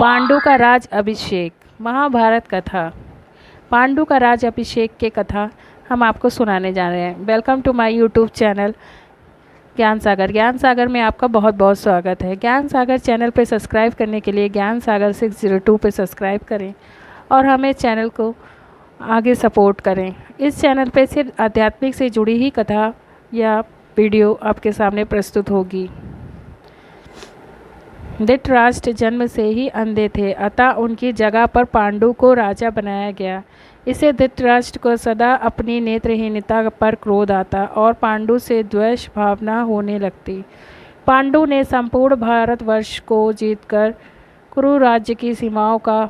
पांडु का राज अभिषेक। महाभारत कथा। पांडु का राज अभिषेक के कथा हम आपको सुनाने जा रहे हैं। Welcome to my YouTube channel Gyan Sagar. ज्ञान सागर में आपका बहुत बहुत स्वागत है। ज्ञान सागर चैनल पे सब्सक्राइब करने के लिए ज्ञान सागर 602 पे सब्सक्राइब करें और हमें चैनल को आगे सपोर्ट करें। इस चैनल पे सिर्फ आध्यात्मिक से जुड़ी ही कथा या वीडियो आपके सामने प्रस्तुत होगी। धृतराष्ट्र जन्म से ही अंधे थे, अतः उनकी जगह पर पांडु को राजा बनाया गया। इससे धृतराष्ट्र को सदा अपनी नेत्रहीनता पर क्रोध आता और पांडु से द्वेष भावना होने लगती। पांडु ने संपूर्ण भारतवर्ष को जीतकर कुरु राज्य की सीमाओं का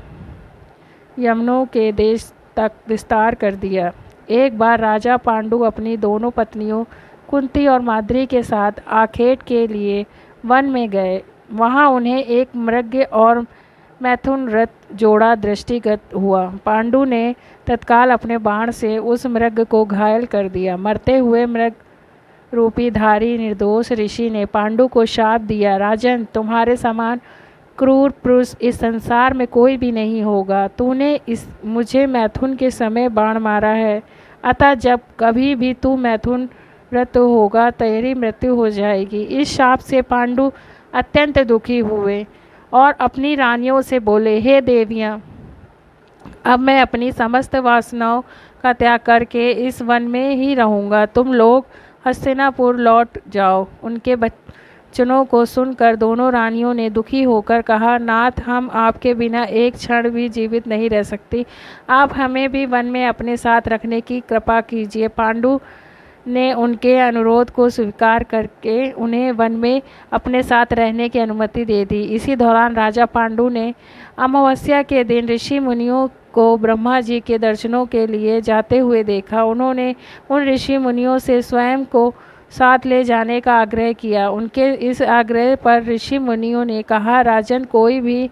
यमनों के देश तक विस्तार कर दिया। एक बार राजा पांडु अपनी दोनों पत्नियों कुंती और माद्री के साथ आखेट के लिए वन में गए। वहाँ उन्हें एक मृग और मैथुन रथ जोड़ा दृष्टिगत हुआ। पांडु ने तत्काल अपने बाण से उस मृग को घायल कर दिया। मरते हुए मृग रूपी धारी निर्दोष ऋषि ने पांडु को शाप दिया, राजन, तुम्हारे समान क्रूर पुरुष इस संसार में कोई भी नहीं होगा। तूने मुझे मैथुन के समय बाण मारा है, अतः जब कभी भी तू मैथुन रत होगा तेरी मृत्यु हो जाएगी। इस शाप से पांडु अत्यंत दुखी हुए और अपनी रानियों से बोले, हे देवियाँ, अब मैं अपनी समस्त वासनाओं का त्याग करके इस वन में ही रहूँगा। तुम लोग हस्तिनापुर लौट जाओ। उनके वचनों को सुनकर दोनों रानियों ने दुखी होकर कहा, नाथ, हम आपके बिना एक क्षण भी जीवित नहीं रह सकती। आप हमें भी वन में अपने साथ रखने की कृपा कीजिए। पांडु ने उनके अनुरोध को स्वीकार करके उन्हें वन में अपने साथ रहने की अनुमति दे दी। इसी दौरान राजा पांडु ने अमावस्या के दिन ऋषि मुनियों को ब्रह्मा जी के दर्शनों के लिए जाते हुए देखा। उन्होंने उन ऋषि मुनियों से स्वयं को साथ ले जाने का आग्रह किया। उनके इस आग्रह पर ऋषि मुनियों ने कहा, राजन, कोई भी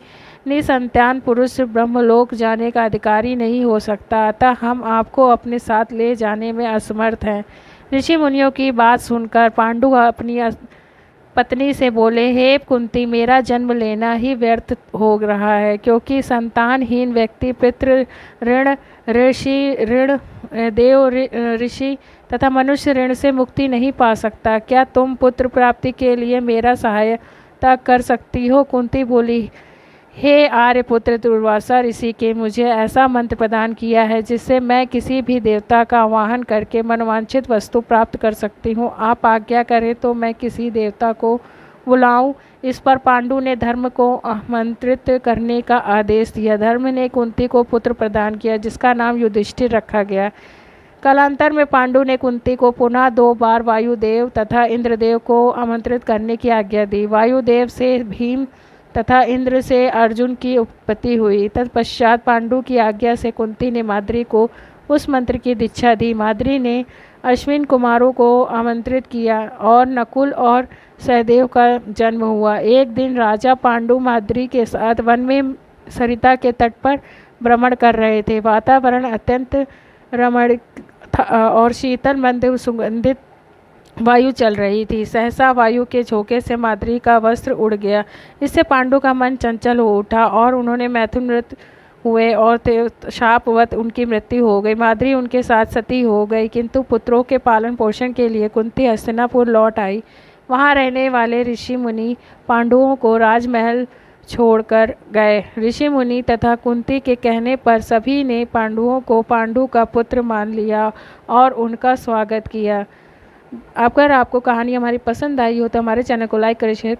निसंतान पुरुष ब्रह्मलोक जाने का अधिकारी नहीं हो सकता, अतः हम आपको अपने साथ ले जाने में असमर्थ हैं। ऋषि मुनियों की बात सुनकर पांडु अपनी पत्नी से बोले, हे कुंती, मेरा जन्म लेना ही व्यर्थ हो रहा है, क्योंकि संतानहीन व्यक्ति पितृ ऋण, ऋषि ऋण, देव ऋषि तथा मनुष्य ऋण से मुक्ति नहीं पा सकता। क्या तुम पुत्र प्राप्ति के लिए मेरा सहायता कर सकती हो? कुंती बोली, हे आर्यपुत्र दुर्वासा ऋषि के मुझे ऐसा मंत्र प्रदान किया है जिससे मैं किसी भी देवता का आवाहन करके मनोवांछित वस्तु प्राप्त कर सकती हूँ। आप आज्ञा करें तो मैं किसी देवता को बुलाऊं। इस पर पांडु ने धर्म को आमंत्रित करने का आदेश दिया। धर्म ने कुंती को पुत्र प्रदान किया जिसका नाम युधिष्ठिर रखा गया। कालांतर में पांडु ने कुंती को पुनः 2 बार वायुदेव तथा इंद्रदेव को आमंत्रित करने की आज्ञा दी। वायुदेव से भीम तथा इंद्र से अर्जुन की उत्पत्ति हुई। तत्पश्चात पांडु की आज्ञा से कुंती ने माद्री को उस मंत्र की दीक्षा दी। माद्री ने अश्विन कुमारों को आमंत्रित किया और नकुल और सहदेव का जन्म हुआ। एक दिन राजा पांडु माद्री के साथ वन में सरिता के तट पर भ्रमण कर रहे थे। वातावरण अत्यंत रमणीक था और शीतल मंद सुगंधित वायु चल रही थी। सहसा वायु के झोंके से माद्री का वस्त्र उड़ गया। इससे पांडु का मन चंचल हो उठा और उन्होंने मैथुन रत हुए और शापवत उनकी मृत्यु हो गई। माद्री उनके साथ सती हो गई, किंतु पुत्रों के पालन पोषण के लिए कुंती हस्तिनापुर लौट आई। वहाँ रहने वाले ऋषि मुनि पांडुओं को राजमहल छोड़कर गए। ऋषि मुनि तथा कुंती के कहने पर सभी ने पांडुओं को पांडु का पुत्र मान लिया और उनका स्वागत किया। अगर आपको कहानी हमारी पसंद आई हो तो हमारे चैनल को लाइक करें, शेयर